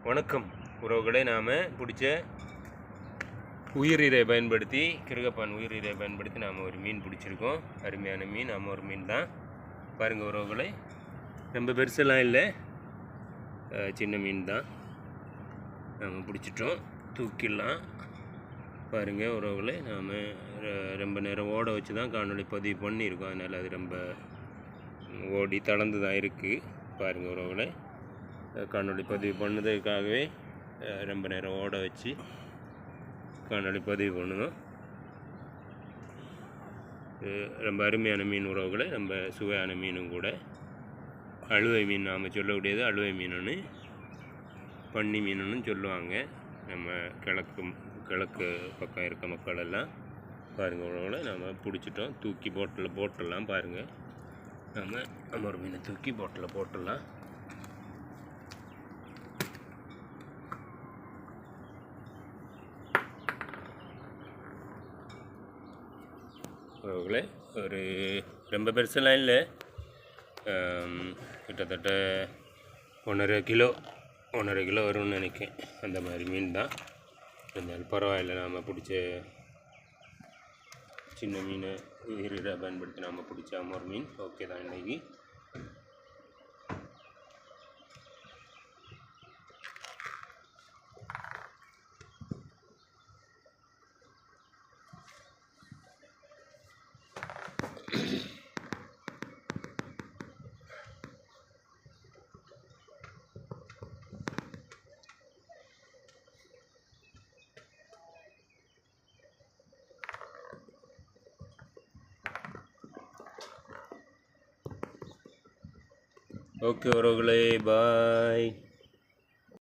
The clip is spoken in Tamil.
வணக்கம் உறவுகளை, நாம் பிடிச்ச உயிரிரை பயன்படுத்தி கிருகப்பான் உயிரிரை பயன்படுத்தி நாம் ஒரு மீன் பிடிச்சிருக்கோம். அருமையான மீன், நாம் ஒரு மீன் தான். பாருங்கள் உறவுகளை, ரொம்ப பெருசெல்லாம் இல்லை, சின்ன மீன் தான். நாம் பிடிச்சிட்டோம், தூக்கிடலாம். பாருங்கள் உறவுகளை, நாம் ரொம்ப நேரம் ஓட வச்சு தான் காணொளி பதிவு பண்ணியிருக்கோம். அதனால் அது ரொம்ப ஓடி தளர்ந்து தான் இருக்குது. பாருங்கள் உறவுகளை, காணொளி பதிவு பண்ணதுக்காகவே ரொம்ப நேரம் ஓட வச்சு காணொளி பதிவு பண்ணணும். ரொம்ப அருமையான மீன் உறவுகளை, ரொம்ப சுவையான மீனும் கூட. அழுவை மீன் நாம் சொல்லக்கூடியது அழுவை மீனுன்னு, பன்னி மீனுன்னு சொல்லுவாங்க நம்ம கிழக்கு பக்கம் இருக்க மக்கள் எல்லாம். பாருங்கள் உறவுகளை, நாம் பிடிச்சிட்டோம், தூக்கி போட்டுடலாம். பாருங்கள், நம்ம ஒரு மீனை தூக்கி போட்டுடலாம். உறவுகளே, ஒரு ரொம்ப பெருசெல்லாம் இல்லை, கிட்டத்தட்ட 1.5 கிலோ வரும்னு நினைக்கிறேன். அந்த மாதிரி மீன் தான். இருந்தாலும் பரவாயில்லை, நாம் பிடிச்ச சின்ன மீனை உயிரிழை பயன்படுத்தி நாம் பிடிச்ச ஒரு மீன் ஓகே தான் இன்றைக்கி. ஓகே உறவுகளே, பாய்.